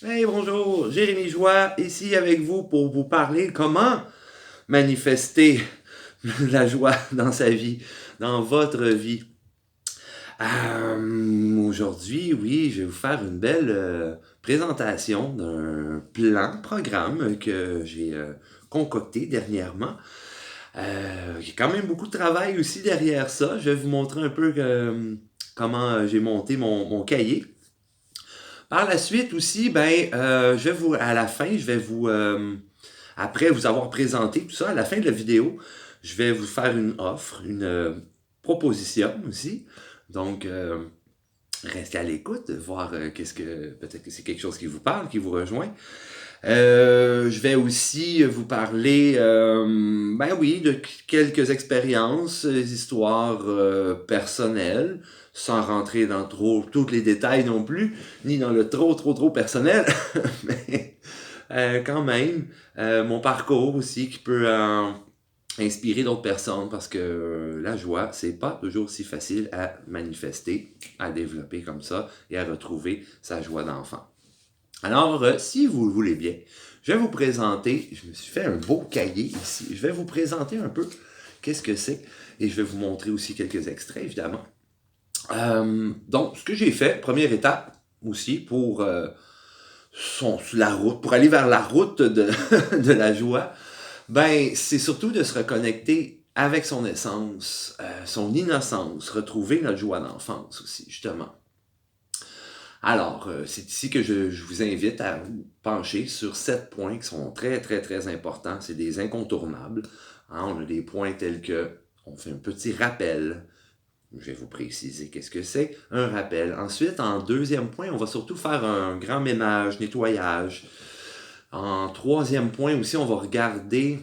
Hey, bonjour, Jérémy Joie, ici avec vous pour vous parler comment manifester la joie dans sa vie, dans votre vie. Aujourd'hui, oui, je vais vous faire une belle présentation d'un programme que j'ai concocté dernièrement. Il y a quand même beaucoup de travail aussi derrière ça. Je vais vous montrer un peu comment j'ai monté mon cahier. Par la suite aussi, je vais à la fin, je vais après vous avoir présenté tout ça, à la fin de la vidéo, je vais vous faire une offre, une proposition aussi. Donc, restez à l'écoute, voir peut-être que c'est quelque chose qui vous parle, qui vous rejoint. Je vais aussi vous parler, oui, de quelques expériences, des histoires personnelles, sans rentrer dans tous les détails non plus, ni dans le trop personnel, mais quand même, mon parcours aussi qui peut inspirer d'autres personnes parce que la joie, c'est pas toujours si facile à manifester, à développer comme ça et à retrouver sa joie d'enfant. Alors, si vous le voulez bien, je vais vous présenter, je me suis fait un beau cahier ici, je vais vous présenter un peu qu'est-ce que c'est et je vais vous montrer aussi quelques extraits, évidemment. Donc, ce que j'ai fait, première étape aussi pour la route, pour aller vers la route de la joie, c'est surtout de se reconnecter avec son essence, son innocence, retrouver notre joie d'enfance aussi, justement. Alors, c'est ici que je vous invite à vous pencher sur 7 points qui sont très importants. C'est des incontournables. Hein, on a des points tels que, on fait un petit rappel. Je vais vous préciser qu'est-ce que c'est, un rappel. Ensuite, en deuxième point, on va surtout faire un grand ménage, nettoyage. En troisième point aussi, on va regarder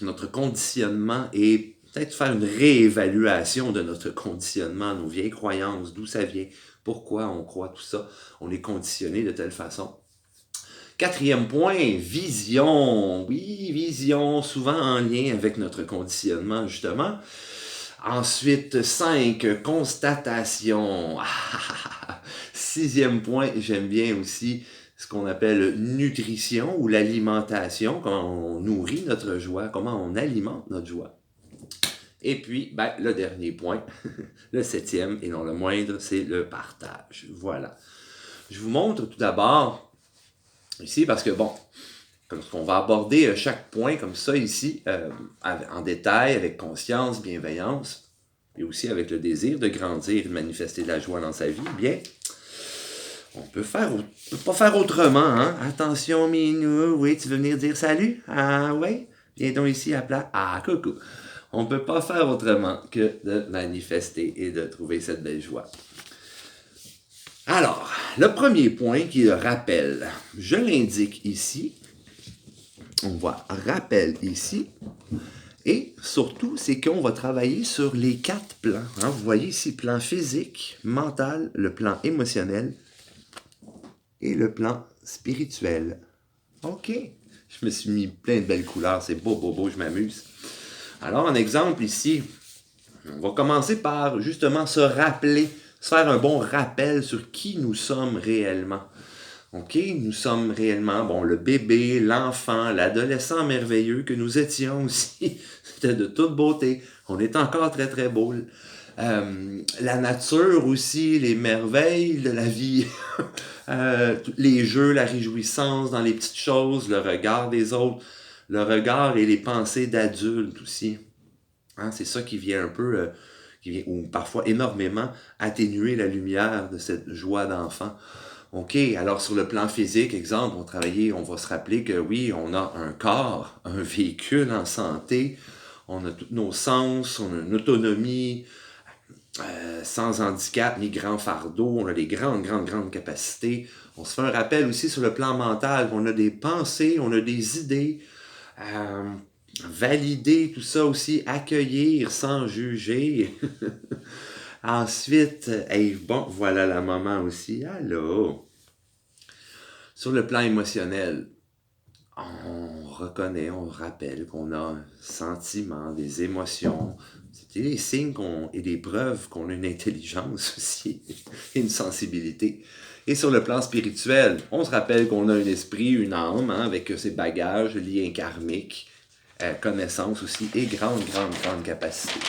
notre conditionnement et peut-être faire une réévaluation de notre conditionnement, nos vieilles croyances, d'où ça vient, pourquoi on croit tout ça, on est conditionné de telle façon. Quatrième point, vision. Oui, vision, souvent en lien avec notre conditionnement, justement. Ensuite, 5, constatation. Sixième point, j'aime bien aussi ce qu'on appelle nutrition ou l'alimentation, comment on nourrit notre joie, comment on alimente notre joie. Et puis, le dernier point, le septième et non le moindre, c'est le partage. Voilà. Je vous montre tout d'abord ici parce que, bon, comme on va aborder chaque point comme ça ici, en détail, avec conscience, bienveillance, et aussi avec le désir de grandir et de manifester de la joie dans sa vie, bien, on peut pas faire autrement, hein? Attention, Minou, oui, tu veux venir dire salut? Ah, oui? Viens donc ici à plat. Ah, coucou. On peut pas faire autrement que de manifester et de trouver cette belle joie. Alors, le premier point qui est le rappel, je l'indique ici. On voit rappel ici. Et surtout, c'est qu'on va travailler sur les 4 plans. Hein? Vous voyez ici, plan physique, mental, le plan émotionnel et le plan spirituel. OK. Je me suis mis plein de belles couleurs. C'est beau, je m'amuse. Alors, un exemple ici, on va commencer par justement se rappeler, se faire un bon rappel sur qui nous sommes réellement. OK? Nous sommes réellement, bon, le bébé, l'enfant, l'adolescent merveilleux que nous étions aussi. C'était de toute beauté. On est encore très beau. La nature aussi, les merveilles de la vie, les jeux, la réjouissance dans les petites choses, le regard des autres, le regard et les pensées d'adultes aussi. Hein, c'est ça qui vient un peu, ou parfois énormément, atténuer la lumière de cette joie d'enfant. OK, alors sur le plan physique, exemple, on va se rappeler que oui, on a un corps, un véhicule en santé, on a tous nos sens, on a une autonomie, sans handicap ni grand fardeau, on a des grandes capacités. On se fait un rappel aussi sur le plan mental, on a des pensées, on a des idées, euh, valider tout ça aussi, accueillir sans juger. Ensuite, bon, voilà la maman aussi. Allô? Sur le plan émotionnel, on reconnaît, on rappelle qu'on a un sentiment, des émotions. C'est des signes et des preuves qu'on a une intelligence aussi et une sensibilité. Et sur le plan spirituel, on se rappelle qu'on a un esprit, une âme, hein, avec ses bagages, liens karmiques, connaissances aussi et grande capacité.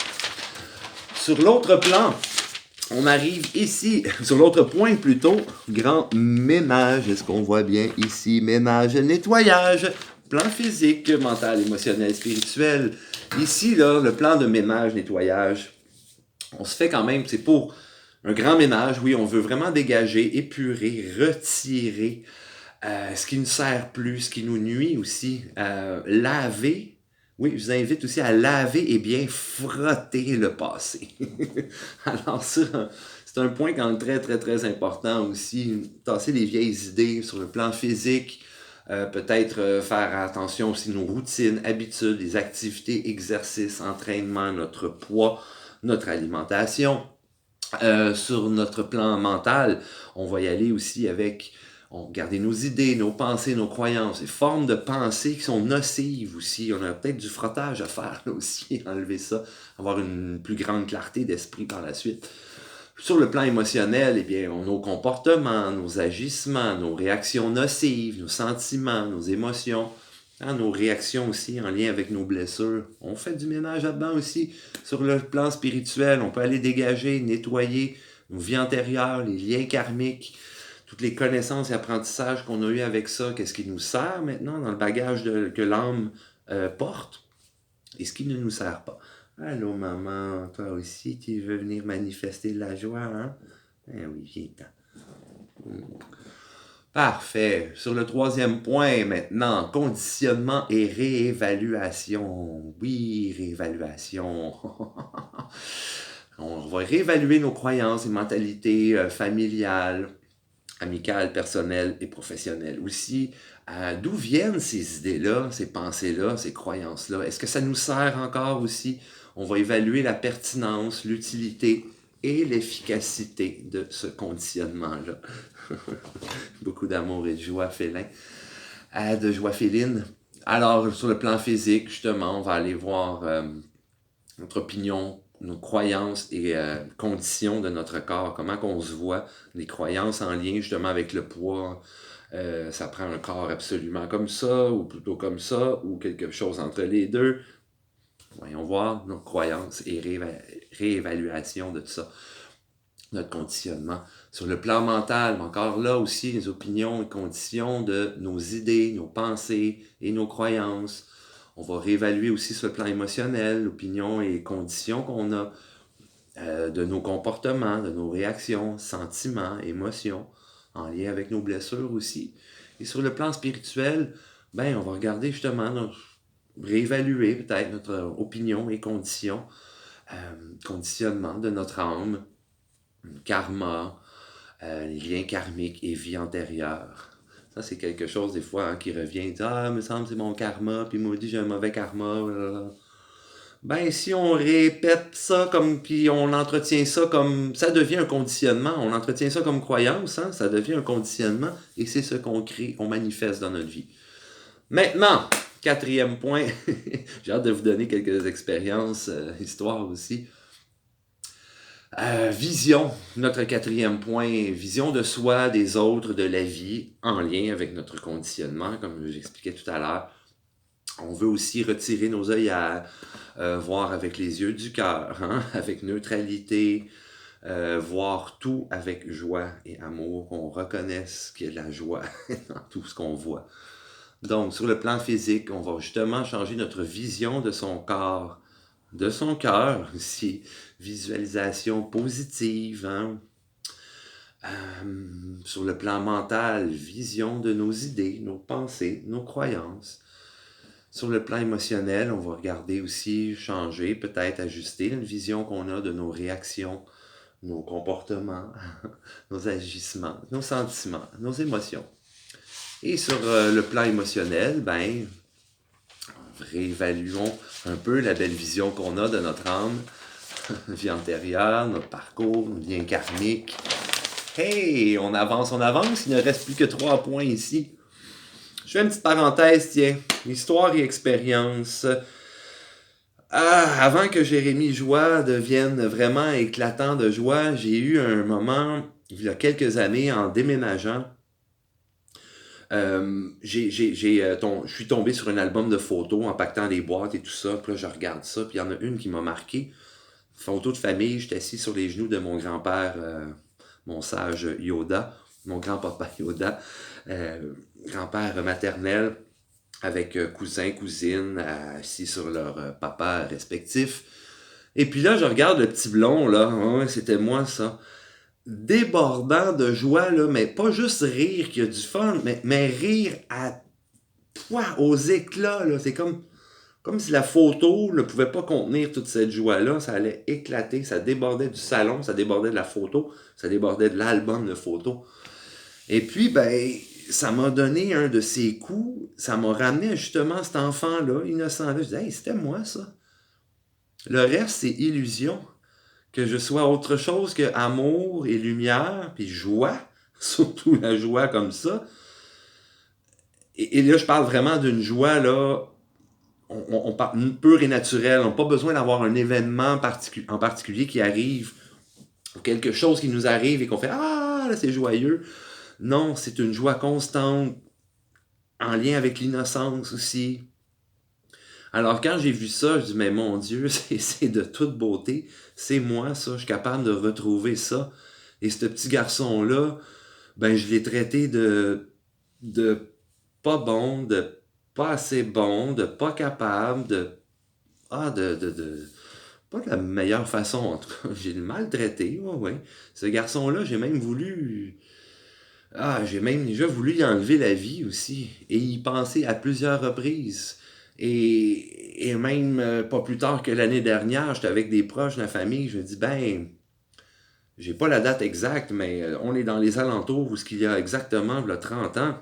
Sur l'autre plan, on arrive ici, sur l'autre point plutôt, grand ménage. Est-ce qu'on voit bien ici? Ménage, nettoyage, plan physique, mental, émotionnel, spirituel. Ici, là, le plan de ménage, nettoyage, on se fait quand même, c'est pour un grand ménage, oui, on veut vraiment dégager, épurer, retirer ce qui ne sert plus, ce qui nous nuit aussi, laver. Oui, je vous invite aussi à laver et bien frotter le passé. Alors ça, c'est un point quand même très important aussi. Tasser les vieilles idées sur le plan physique. Peut-être faire attention aussi à nos routines, habitudes, les activités, exercices, entraînement, notre poids, notre alimentation. Sur notre plan mental, on va y aller aussi avec garder nos idées, nos pensées, nos croyances, les formes de pensée qui sont nocives aussi. On a peut-être du frottage à faire là aussi, enlever ça, avoir une plus grande clarté d'esprit par la suite. Sur le plan émotionnel, eh bien, nos comportements, nos agissements, nos réactions nocives, nos sentiments, nos émotions, hein, nos réactions aussi en lien avec nos blessures. On fait du ménage là-dedans aussi. Sur le plan spirituel, on peut aller dégager, nettoyer nos vies antérieures, les liens karmiques, toutes les connaissances et apprentissages qu'on a eu avec ça, qu'est-ce qui nous sert maintenant dans le bagage que l'âme porte et ce qui ne nous sert pas. Allô maman, toi aussi tu veux venir manifester de la joie, hein? Eh oui, viens-t'en. Parfait. Sur le troisième point maintenant, conditionnement et réévaluation. Oui, réévaluation. On va réévaluer nos croyances et mentalités familiales, amicales, personnelles et professionnelles. Aussi, d'où viennent ces idées-là, ces pensées-là, ces croyances-là? Est-ce que ça nous sert encore aussi? On va évaluer la pertinence, l'utilité et l'efficacité de ce conditionnement-là. Beaucoup d'amour et de joie félin, de joie féline. Alors, sur le plan physique, justement, on va aller voir notre opinion, nos croyances et conditions de notre corps, comment qu'on se voit, les croyances en lien justement avec le poids, ça prend un corps absolument comme ça, ou plutôt comme ça, ou quelque chose entre les deux. Voyons voir nos croyances et réévaluation de tout ça, notre conditionnement. Sur le plan mental, mais encore là aussi, les opinions et conditions de nos idées, nos pensées et nos croyances. On va réévaluer aussi sur le plan émotionnel, l'opinion et conditions qu'on a de nos comportements, de nos réactions, sentiments, émotions, en lien avec nos blessures aussi. Et sur le plan spirituel, on va regarder justement, réévaluer peut-être notre opinion et conditions, conditionnement de notre âme, karma, les liens karmiques et vie antérieure. Ça, c'est quelque chose des fois qui revient. Il me semble que c'est mon karma, puis moi, j'ai un mauvais karma. Si on répète ça puis on entretient ça comme... Ça devient un conditionnement. On entretient ça comme croyance, hein? Ça devient un conditionnement et c'est ce qu'on crée, qu'on manifeste dans notre vie. Maintenant, quatrième point, j'ai hâte de vous donner quelques expériences, histoires aussi. Vision, notre quatrième point, vision de soi, des autres, de la vie, en lien avec notre conditionnement, comme j'expliquais tout à l'heure. On veut aussi retirer nos œillères, voir avec les yeux du cœur, hein, avec neutralité, voir tout avec joie et amour, qu'on reconnaisse qu'il y a de la joie dans tout ce qu'on voit. Donc, sur le plan physique, on va justement changer notre vision de son corps, de son cœur aussi, visualisation positive, hein? Sur le plan mental, vision de nos idées, nos pensées, nos croyances. Sur le plan émotionnel, on va regarder aussi, changer, peut-être ajuster une vision qu'on a de nos réactions, nos comportements, nos agissements, nos sentiments, nos émotions. Et sur le plan émotionnel, réévaluons un peu la belle vision qu'on a de notre âme, vie antérieure, notre parcours, nos liens karmiques. Hey, on avance, il ne reste plus que 3 points ici. fais une petite parenthèse, tiens. Histoire et expérience. Avant que Jérémy Joie devienne vraiment éclatant de joie, j'ai eu un moment, il y a quelques années, en déménageant. Je suis tombé sur un album de photos en pactant les boîtes et tout ça. Puis là, je regarde ça, puis il y en a une qui m'a marqué. Photo de famille, j'étais assis sur les genoux de mon grand-père, mon sage Yoda, mon grand-papa Yoda, grand-père maternel, avec cousins, cousines, assis sur leur papa respectif. Et puis là, je regarde le petit blond, là, ouais, c'était moi ça, débordant de joie, là, mais pas juste rire qui a du fun, mais rire aux éclats, là. C'est comme si la photo ne pouvait pas contenir toute cette joie-là, ça allait éclater, ça débordait du salon, ça débordait de la photo, ça débordait de l'album de photos. Et puis, ben, ça m'a donné un de ces coups, ça m'a ramené justement cet enfant-là, innocent-là. Je disais, hey, c'était moi, ça. Le reste, c'est illusion. Que je sois autre chose que amour et lumière, puis joie, surtout la joie comme ça. Et là, je parle vraiment d'une joie, là, on parle pure et naturelle. On n'a pas besoin d'avoir un événement en particulier qui arrive, ou quelque chose qui nous arrive et qu'on fait « Ah, là, c'est joyeux ». Non, c'est une joie constante, en lien avec l'innocence aussi. Alors quand j'ai vu ça, je dis « Mais mon Dieu, c'est de toute beauté. C'est moi, ça. Je suis capable de retrouver ça. » Et ce petit garçon-là, ben je l'ai traité de pas bon, de pas assez bon, de pas capable, de pas de la meilleure façon, en tout cas. J'ai le maltraité, ouais. Ce garçon-là, j'ai même déjà voulu y enlever la vie aussi, et y penser à plusieurs reprises. Et même pas plus tard que l'année dernière, j'étais avec des proches de la famille, je me dis, ben, j'ai pas la date exacte, mais on est dans les alentours où ce qu'il y a exactement, il y a 30 ans.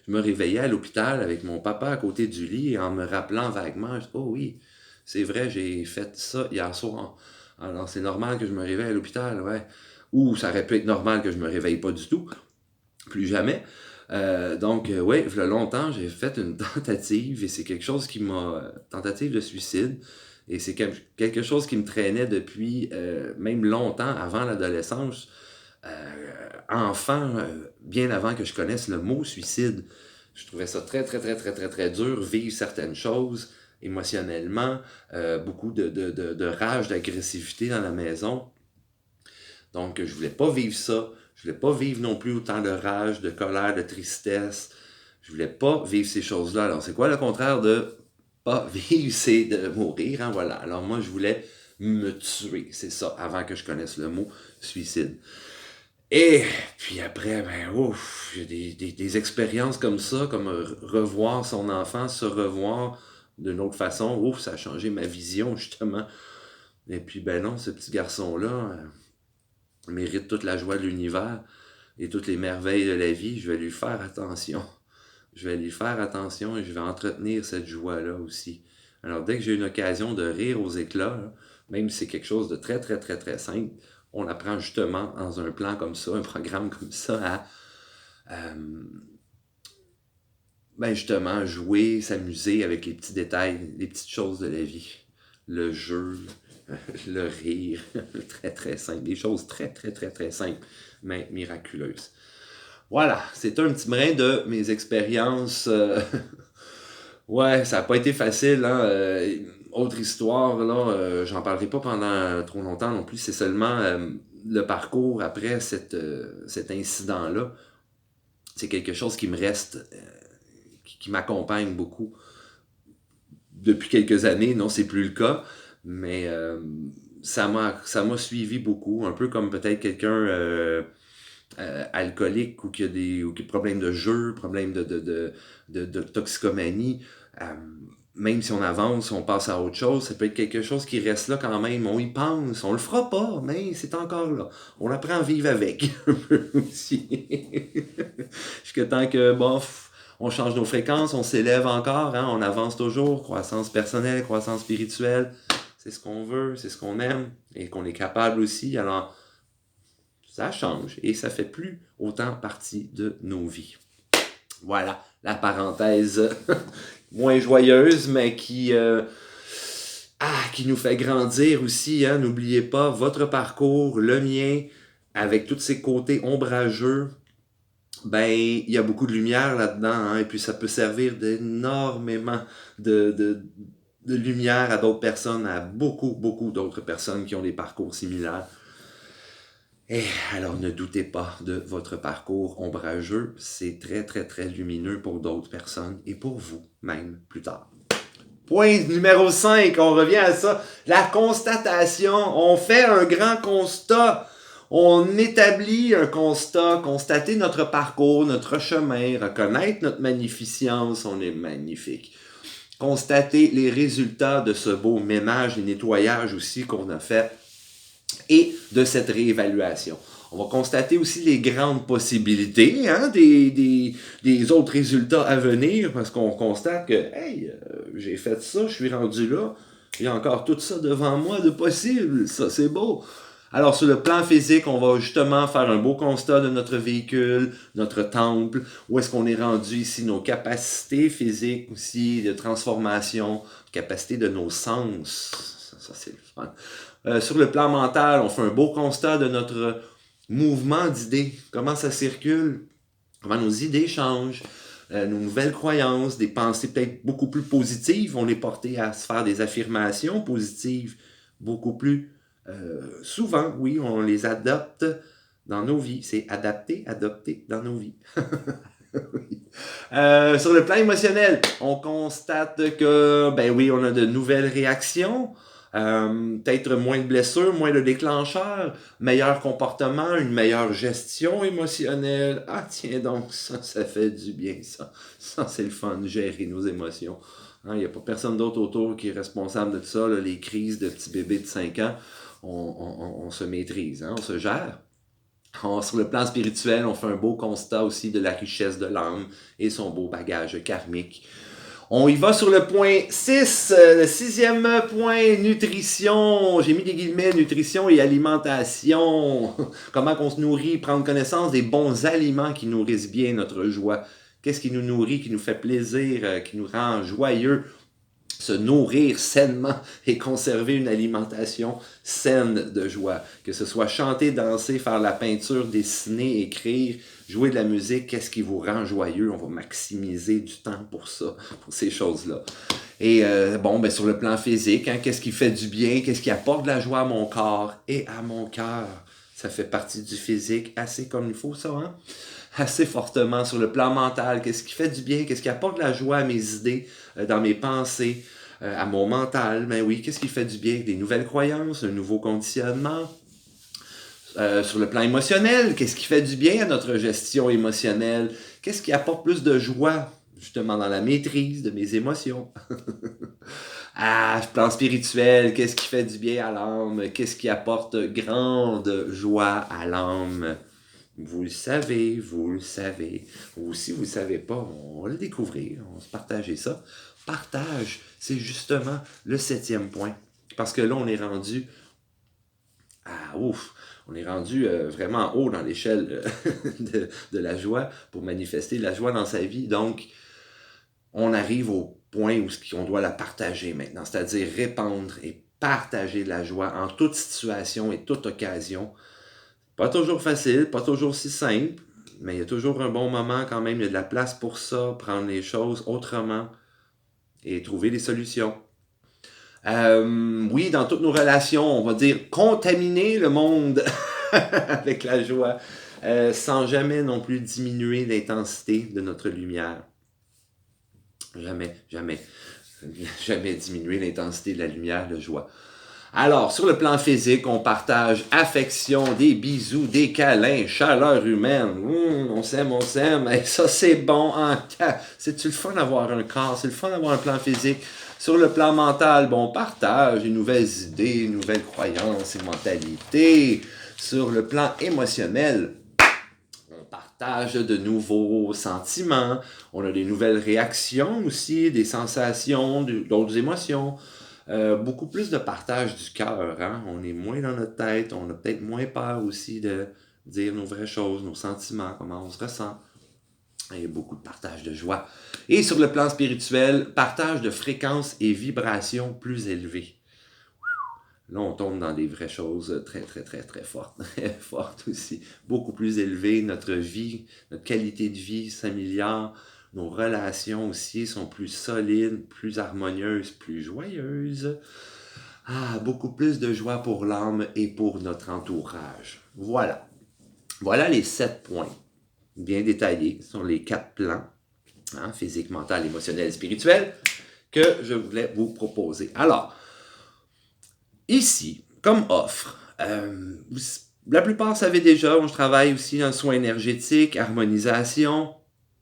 Je me réveillais à l'hôpital avec mon papa à côté du lit et en me rappelant vaguement, je dis, oh oui, c'est vrai, j'ai fait ça hier soir. Alors c'est normal que je me réveille à l'hôpital, ouais. Ou ça aurait pu être normal que je me réveille pas du tout, plus jamais. Donc, oui, il y a longtemps, j'ai fait une tentative et c'est quelque chose qui m'a... tentative de suicide. Et c'est quelque chose qui me traînait depuis même longtemps, avant l'adolescence. Enfant, bien avant que je connaisse le mot suicide. Je trouvais ça très, très, très, très, très, très dur, vivre certaines choses émotionnellement, beaucoup de rage, d'agressivité dans la maison. Donc, je voulais pas vivre ça. Je voulais pas vivre non plus autant de rage, de colère, de tristesse. Je voulais pas vivre ces choses-là. Alors, c'est quoi le contraire de pas vivre? C'est de mourir, hein, voilà. Alors, moi, je voulais me tuer. C'est ça, avant que je connaisse le mot suicide. Et puis après, ben ouf, j'ai des expériences comme ça, comme revoir son enfant, se revoir d'une autre façon. Ouf, ça a changé ma vision, justement. Et puis, ben non, ce petit garçon-là mérite toute la joie de l'univers et toutes les merveilles de la vie. Je vais lui faire attention. Je vais lui faire attention et je vais entretenir cette joie-là aussi. Alors, dès que j'ai une occasion de rire aux éclats, là, même si c'est quelque chose de très, très, très, très simple, on apprend justement dans un plan comme ça, un programme comme ça, à ben justement jouer, s'amuser avec les petits détails, les petites choses de la vie. Le jeu, le rire, très très simple. Des choses très très très très simples, mais miraculeuses. Voilà, c'est un petit brin de mes expériences. Ouais, ça n'a pas été facile, hein. Autre histoire, là, j'en parlerai pas pendant trop longtemps non plus. C'est seulement le parcours après cet incident-là. C'est quelque chose qui me reste, qui m'accompagne beaucoup depuis quelques années. Non, c'est plus le cas, mais ça m'a suivi beaucoup. Un peu comme peut-être quelqu'un alcoolique ou qui a des problèmes de jeu, problèmes de toxicomanie. Même si on avance, on passe à autre chose, ça peut être quelque chose qui reste là quand même. On y pense, on le fera pas, mais c'est encore là. On apprend à vivre avec, un peu aussi. Jusqu'à temps que, bof, on change nos fréquences, on s'élève encore, hein, on avance toujours. Croissance personnelle, croissance spirituelle, c'est ce qu'on veut, c'est ce qu'on aime et qu'on est capable aussi. Alors, ça change et ça fait plus autant partie de nos vies. Voilà, la parenthèse moins joyeuse, mais qui nous fait grandir aussi. Hein? N'oubliez pas, votre parcours, le mien, avec tous ces côtés ombrageux, ben, il y a beaucoup de lumière là-dedans, hein? Et puis ça peut servir d'énormément de lumière à d'autres personnes, à beaucoup d'autres personnes qui ont des parcours similaires. Et alors ne doutez pas de votre parcours ombrageux, c'est très lumineux pour d'autres personnes et pour vous même plus tard. Point numéro 5, on revient à ça, la constatation. On fait un grand constat, on établit un constat, constater notre parcours, notre chemin, reconnaître notre magnificence, on est magnifique. Constater les résultats de ce beau ménage et nettoyage aussi qu'on a fait et de cette réévaluation. On va constater aussi les grandes possibilités hein, des autres résultats à venir parce qu'on constate que hey, j'ai fait ça, je suis rendu là, il y a encore tout ça devant moi de possible, ça c'est beau. Alors sur le plan physique, on va justement faire un beau constat de notre véhicule, notre temple, où est-ce qu'on est rendu ici, nos capacités physiques aussi, de transformation, capacité de nos sens, ça c'est le fun. Sur le plan mental, on fait un beau constat de notre mouvement d'idées, comment ça circule, comment nos idées changent, nos nouvelles croyances, des pensées peut-être beaucoup plus positives, on est porté à se faire des affirmations positives beaucoup plus souvent, oui, on les adopte dans nos vies, c'est adopter dans nos vies. Oui. Sur le plan émotionnel, on constate que, ben oui, on a de nouvelles réactions, peut-être moins de blessures, moins de déclencheurs, meilleur comportement, une meilleure gestion émotionnelle. Ah tiens donc, ça fait du bien, ça. Ça, c'est le fun, gérer nos émotions. Il n'y a pas personne d'autre autour qui est responsable de ça. Là, les crises de petits bébés de 5 ans, on se maîtrise, hein, on se gère. Sur le plan spirituel, on fait un beau constat aussi de la richesse de l'âme et son beau bagage karmique. On y va sur le point 6, le 6e point, nutrition. J'ai mis des guillemets, nutrition et alimentation. Comment on se nourrit, prendre connaissance des bons aliments qui nourrissent bien notre joie. Qu'est-ce qui nous nourrit, qui nous fait plaisir, qui nous rend joyeux. Se nourrir sainement et conserver une alimentation saine de joie. Que ce soit chanter, danser, faire la peinture, dessiner, écrire, jouer de la musique, qu'est-ce qui vous rend joyeux? On va maximiser du temps pour ça, pour ces choses-là. Et ben sur le plan physique, hein, qu'est-ce qui fait du bien? Qu'est-ce qui apporte de la joie à mon corps et à mon cœur? Ça fait partie du physique assez comme il faut, ça, hein? Assez fortement sur le plan mental. Qu'est-ce qui fait du bien? Qu'est-ce qui apporte de la joie à mes idées, dans mes pensées, à mon mental? Ben oui, qu'est-ce qui fait du bien? Des nouvelles croyances, un nouveau conditionnement. Sur le plan émotionnel, qu'est-ce qui fait du bien à notre gestion émotionnelle? Qu'est-ce qui apporte plus de joie, justement, dans la maîtrise de mes émotions? Plan spirituel, qu'est-ce qui fait du bien à l'âme? Qu'est-ce qui apporte grande joie à l'âme? Vous le savez, vous le savez. Ou si vous ne le savez pas, on va le découvrir, on va se partager ça. Partage, c'est justement le 7e point. Parce que là, on est rendu on est rendu vraiment haut dans l'échelle de la joie pour manifester la joie dans sa vie. Donc, on arrive au point où on doit la partager maintenant, c'est-à-dire répandre et partager la joie en toute situation et toute occasion. Pas toujours facile, pas toujours si simple, mais il y a toujours un bon moment quand même, il y a de la place pour ça, prendre les choses autrement et trouver des solutions. Oui, dans toutes nos relations, on va dire contaminer le monde avec la joie, sans jamais non plus diminuer l'intensité de notre lumière. Jamais diminuer l'intensité de la lumière de joie. Alors, sur le plan physique, on partage affection, des bisous, des câlins, chaleur humaine. On s'aime. Et ça, c'est bon. C'est-tu le fun d'avoir un corps? C'est le fun d'avoir un plan physique. Sur le plan mental, on partage des nouvelles idées, nouvelles croyances et mentalités. Sur le plan émotionnel, on partage de nouveaux sentiments. On a des nouvelles réactions aussi, des sensations, d'autres émotions. Beaucoup plus de partage du cœur, hein? On est moins dans notre tête, on a peut-être moins peur aussi de dire nos vraies choses, nos sentiments, comment on se ressent. Et beaucoup de partage de joie. Et sur le plan spirituel, partage de fréquences et vibrations plus élevées. Là, on tombe dans des vraies choses très, très, très, très fortes. Très fortes aussi. Beaucoup plus élevées. Notre vie, notre qualité de vie s'améliore. Nos relations aussi sont plus solides, plus harmonieuses, plus joyeuses. Ah, beaucoup plus de joie pour l'âme et pour notre entourage. Voilà. Voilà les 7 points bien détaillés sur les 4 plans, physique, mental, émotionnel, spirituel, que je voulais vous proposer. Alors, ici, comme offre, la plupart savez déjà, je travaille aussi dans le soin énergétique, harmonisation.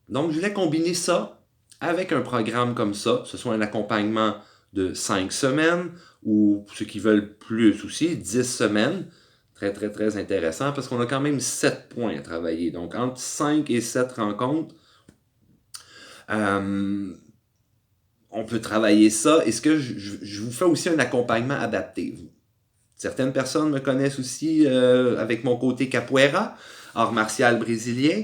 Donc, je voulais combiner ça avec un programme comme ça, ce soit un accompagnement de 5 semaines, ou pour ceux qui veulent plus aussi, 10 semaines. Très, très, très intéressant, parce qu'on a quand même 7 points à travailler. Donc, entre 5 et 7 rencontres, on peut travailler ça. Est-ce que je vous fais aussi un accompagnement adapté? Certaines personnes me connaissent aussi avec mon côté capoeira, art martial brésilien.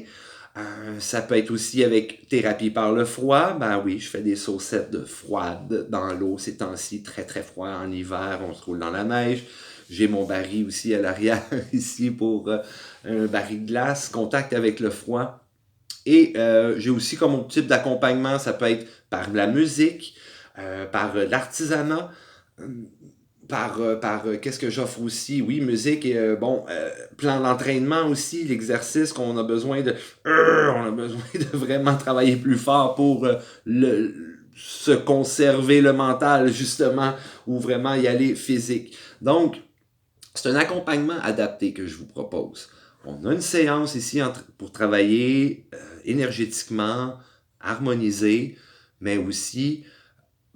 Ça peut être aussi avec thérapie par le froid. Ben oui, je fais des saucettes de froide dans l'eau ces temps-ci, très très froid en hiver, on se roule dans la neige. J'ai mon baril aussi à l'arrière ici pour un baril de glace, contact avec le froid. Et j'ai aussi comme mon type d'accompagnement, ça peut être par la musique, par l'artisanat, qu'est-ce que j'offre aussi? Oui, musique et plan d'entraînement aussi, l'exercice qu'on a besoin de... on a besoin de vraiment travailler plus fort pour se conserver le mental, justement, ou vraiment y aller physique. Donc, c'est un accompagnement adapté que je vous propose. On a une séance ici pour travailler énergétiquement, harmoniser, mais aussi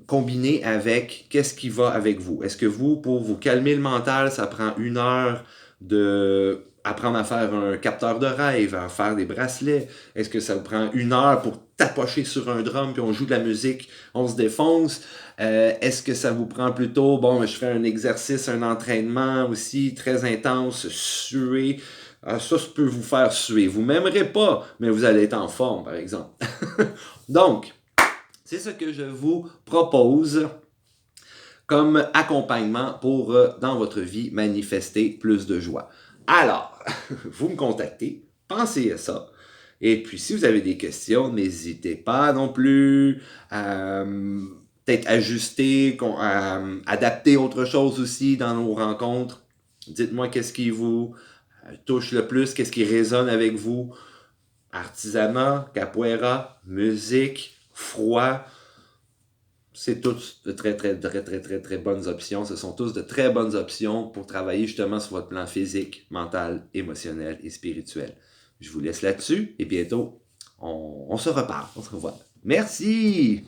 combiner avec qu'est-ce qui va avec vous. Est-ce que vous, pour vous calmer le mental, ça prend 1 heure de apprendre à faire un capteur de rêve, à faire des bracelets? Est-ce que ça vous prend 1 heure pour tapocher sur un drum puis on joue de la musique, on se défonce? Est-ce que ça vous prend plutôt, je fais un exercice, un entraînement aussi très intense, suer? Ça peut vous faire suer. Vous m'aimerez pas, mais vous allez être en forme, par exemple. Donc, c'est ce que je vous propose comme accompagnement pour, dans votre vie, manifester plus de joie. Alors, vous me contactez, pensez à ça. Et puis, si vous avez des questions, n'hésitez pas non plus à peut-être ajuster, adapter autre chose aussi dans nos rencontres. Dites-moi qu'est-ce qui vous touche le plus, qu'est-ce qui résonne avec vous. Artisanat, capoeira, musique, froid, c'est tous de très, très, très, très, très, très bonnes options. Ce sont tous de très bonnes options pour travailler justement sur votre plan physique, mental, émotionnel et spirituel. Je vous laisse là-dessus et bientôt, on se reparle, on se revoit. Merci!